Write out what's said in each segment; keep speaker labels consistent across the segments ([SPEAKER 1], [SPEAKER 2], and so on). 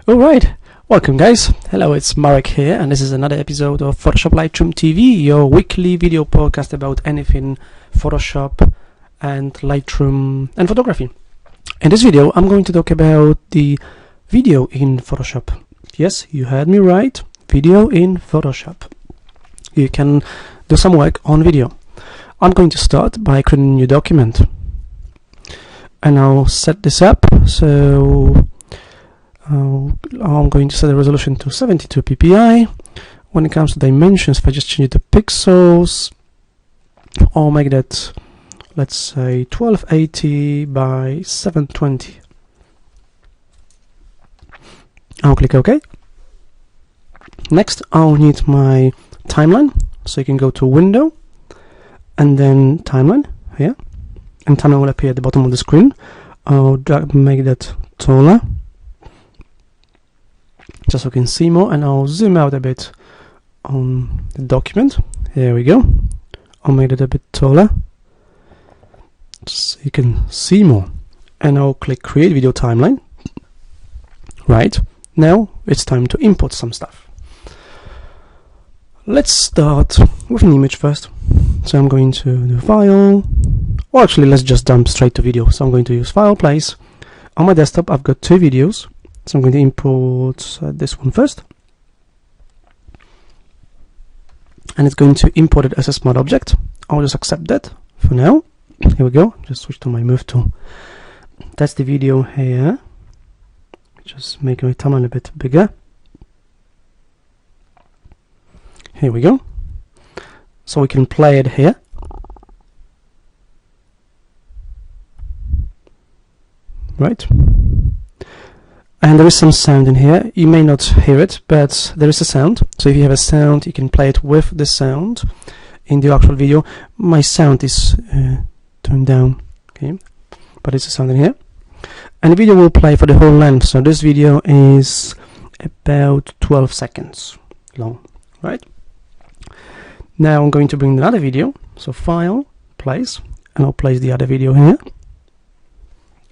[SPEAKER 1] Alright, welcome guys. Hello, it's Marek here, and this is another episode of PhotoshopLightroomTV, your weekly video podcast about anything Photoshop and Lightroom and photography. In this video, I'm going to talk about the video in Photoshop. Yes, you heard me right, video in Photoshop. You can do some work on video. I'm going to start by creating a new document. And I'll set this up, so I'm going to set the resolution to 72 ppi. When it comes to dimensions, if I just change it to pixels, I'll make that, let's say, 1280 by 720. I'll click OK. Next, I'll need my timeline, so you can go to Window and then Timeline here, and timeline will appear at the bottom of the screen. I'll make that taller, just so you can see more, and I'll zoom out a bit on the document. Here we go. I'll make it a bit taller so you can see more, and I'll click Create Video Timeline. Right, now it's time to import some stuff. Let's start with an image first. So I'm going to do File, or actually let's just jump straight to video. So I'm going to use File, Place. On my desktop I've got two videos, so I'm going to import this one first, and it's going to import it as a smart object. I'll just accept that for now. Here we go. Just switch to my move tool. That's the video here. Just make my timeline a bit bigger. Here we go. So we can play it here. Right. And there is some sound in here. You may not hear it, but there is a sound. So if you have a sound, you can play it with the sound in the actual video. My sound is turned down, okay, but it's a sound in here. And the video will play for the whole length. So this video is about 12 seconds long, right? Now I'm going to bring another video. So File, Place, and I'll place the other video here.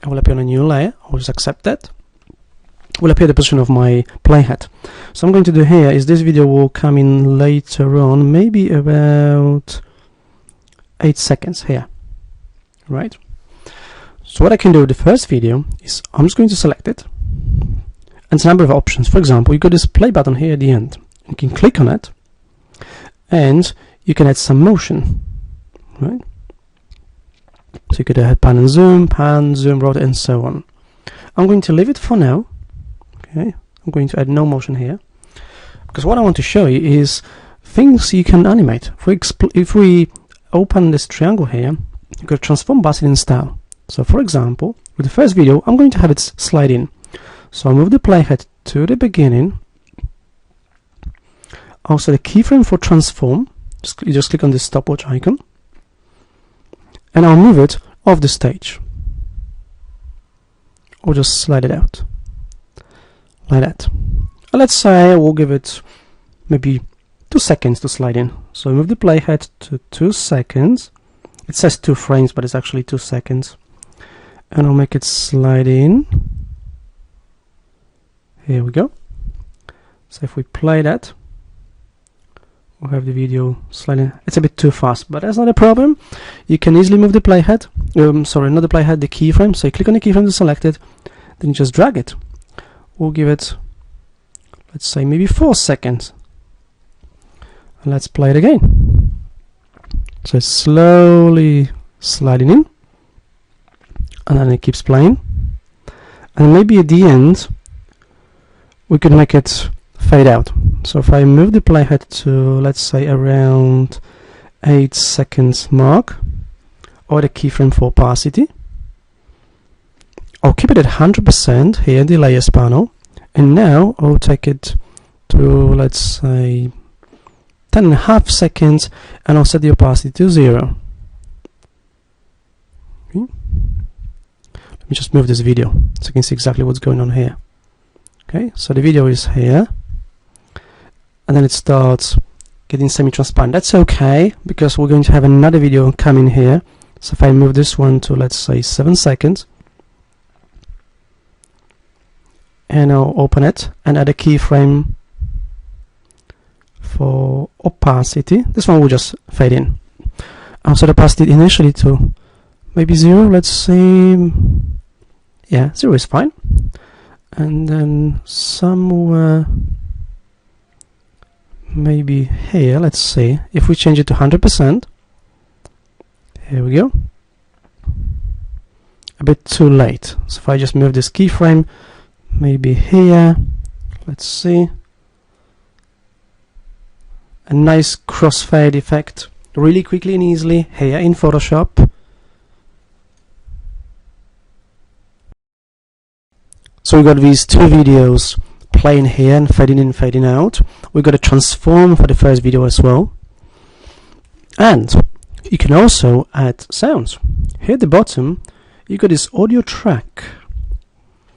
[SPEAKER 1] I will appear on a new layer. I'll just accept that. Will appear the position of my playhead. So I'm going to do here is this video will come in later on, maybe about 8 seconds here, right? So what I can do with the first video is I'm just going to select it, and it's a number of options. For example, you got this play button here at the end. You can click on it, and you can add some motion, right? So you could add pan, zoom, rotate, and so on. I'm going to leave it for now. Okay, I'm going to add no motion here, because what I want to show you is things you can animate. If we open this triangle here, you could transform basket in style. So for example, with the first video, I'm going to have it slide in. So I'll move the playhead to the beginning. Also the keyframe for transform, you just click on this stopwatch icon, and I'll move it off the stage, or just slide it out like that. And let's say we'll give it maybe 2 seconds to slide in. So move the playhead to 2 seconds. It says 2 frames, but it's actually 2 seconds. And I'll make it slide in. Here we go. So if we play that, we'll have the video sliding. It's a bit too fast, but that's not a problem. You can easily move the playhead. Sorry, not the playhead, the keyframe. So you click on the keyframe to select it, then you just drag it. We'll give it, let's say, maybe 4 seconds. And let's play it again. So it's slowly sliding in, and then it keeps playing. And maybe at the end, we could make it fade out. So if I move the playhead to, let's say, around 8 seconds mark, or the keyframe for opacity, I'll keep it at 100% here in the layers panel, and now I'll take it to, let's say, 10.5 seconds, and I'll set the opacity to 0. Okay. Let me just move this video so you can see exactly what's going on here. Okay, so the video is here, and then it starts getting semi-transparent. That's okay, because we're going to have another video coming here. So if I move this one to, let's say, 7 seconds, and I'll open it and add a keyframe for opacity. This one will just fade in. I'll set opacity initially to maybe 0. Let's see. Yeah, 0 is fine. And then somewhere maybe here, let's see, if we change it to 100%, here we go. A bit too late. So if I just move this keyframe maybe here, let's see, a nice crossfade effect really quickly and easily here in Photoshop. So we got these two videos playing here and fading in, fading out. We got a transform for the first video as well, and you can also add sounds. Here at the bottom you got this audio track.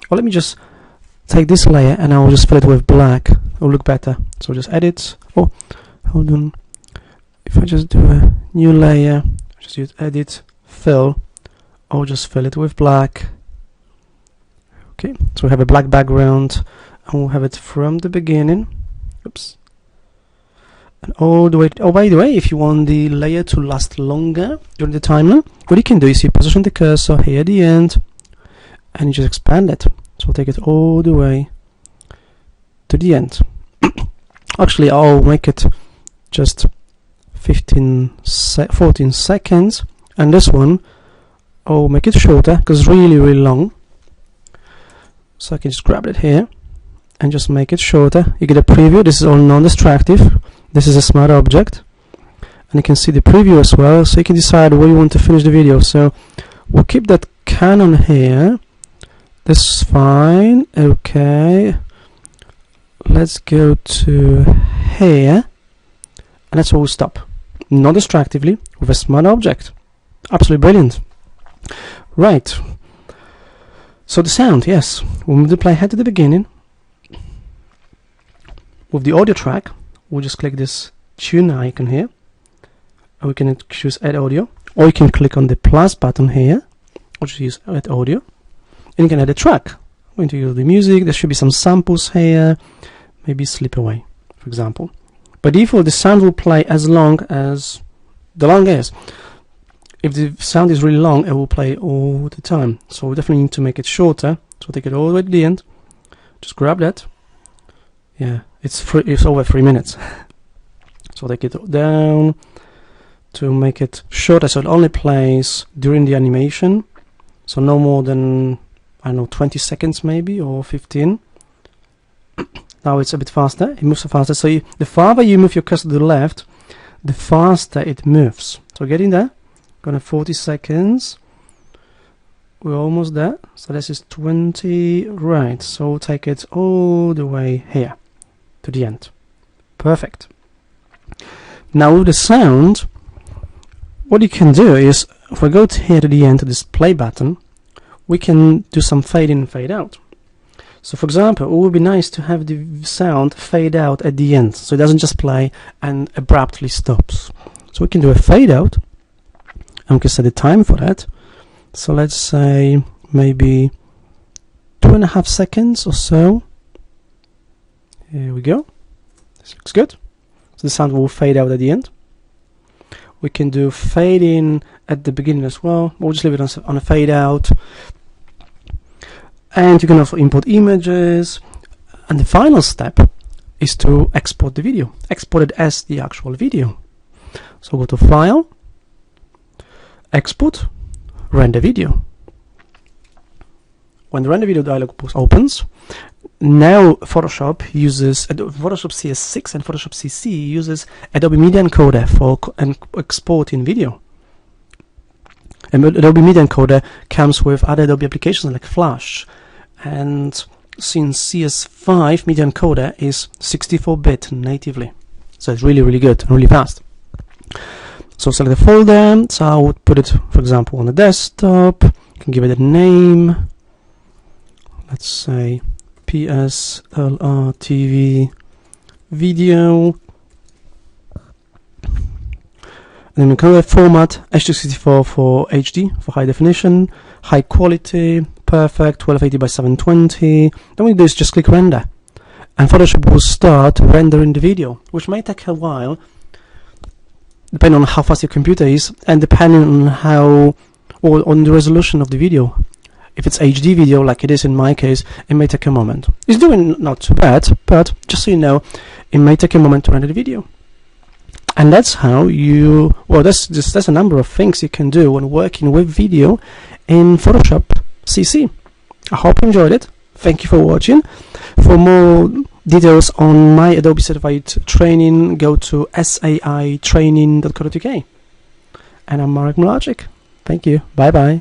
[SPEAKER 1] Well, let me just take this layer and I will just fill it with black. It will look better. So just edit. Oh, hold on. If I just do a new layer, just use edit, fill, I'll just fill it with black. Okay, so we have a black background and we'll have it from the beginning. Oops. And all the way. Oh, by the way, if you want the layer to last longer during the timer, what you can do is you position the cursor here at the end and you just expand it. So take it all the way to the end. Actually, I'll make it just 14 seconds, and this one I'll make it shorter because it's really long. So I can just grab it here and just make it shorter. You get a preview. This is all non-destructive. This is a smart object, and you can see the preview as well, so you can decide where you want to finish the video. So we'll keep that canon here. This is fine. Okay, let's go to here, and that's where we'll stop, non-destructively, with a smart object. Absolutely brilliant. Right, so the sound, yes, we'll move the playhead to the beginning. With the audio track, we'll just click this tune icon here, and we can choose add audio, or you can click on the plus button here, or just use add audio, and you can add a track. I'm going to use the music. There should be some samples here, maybe Slip Away, for example. By default, the sound will play as long as the long is. If the sound is really long, it will play all the time. So we definitely need to make it shorter. So take it all the way to the end. Just grab that. Yeah, it's over 3 minutes. So take it down to make it shorter, so it only plays during the animation. So no more than, I don't know, 20 seconds maybe, or 15. Now it's a bit faster. It moves faster. So the farther you move your cursor to the left, the faster it moves. So get in there. Gonna 40 seconds. We're almost there. So this is 20. Right. So take it all the way here to the end. Perfect. Now with the sound, what you can do is, if we go here to the end to this play button, we can do some fade in and fade out. So for example, it would be nice to have the sound fade out at the end, so it doesn't just play and abruptly stops. So we can do a fade out, and we can set the time for that. So let's say maybe 2.5 seconds or so. Here we go. This looks good. So the sound will fade out at the end. We can do fade in at the beginning as well. We'll just leave it on a fade out. And you can also import images. And the final step is to export the video. Export it as the actual video. So go to File, Export, Render Video. When the Render Video dialog box opens, now Photoshop uses Photoshop CS6 and Photoshop CC uses Adobe Media Encoder for exporting video. And Adobe Media Encoder comes with other Adobe applications like Flash. And since CS5 Media Encoder is 64-bit natively, so it's really good and really fast. So select the folder. So I would put it, for example, on the desktop. You can give it a name. Let's say PsLrTV video. And then we can have format H264 for HD, for high definition, high quality, perfect, 1280 by 720. Then what you do is just click render, and Photoshop will start rendering the video, which may take a while, depending on how fast your computer is, and depending on on the resolution of the video. If it's HD video, like it is in my case, it may take a moment. It's doing not too bad, but just so you know, it may take a moment to render the video. And that's how there's a number of things you can do when working with video in Photoshop CC. I hope you enjoyed it. Thank you for watching. For more details on my Adobe Certified training, go to saitraining.co.uk. And I'm Marek Mularczyk. Thank you. Bye bye.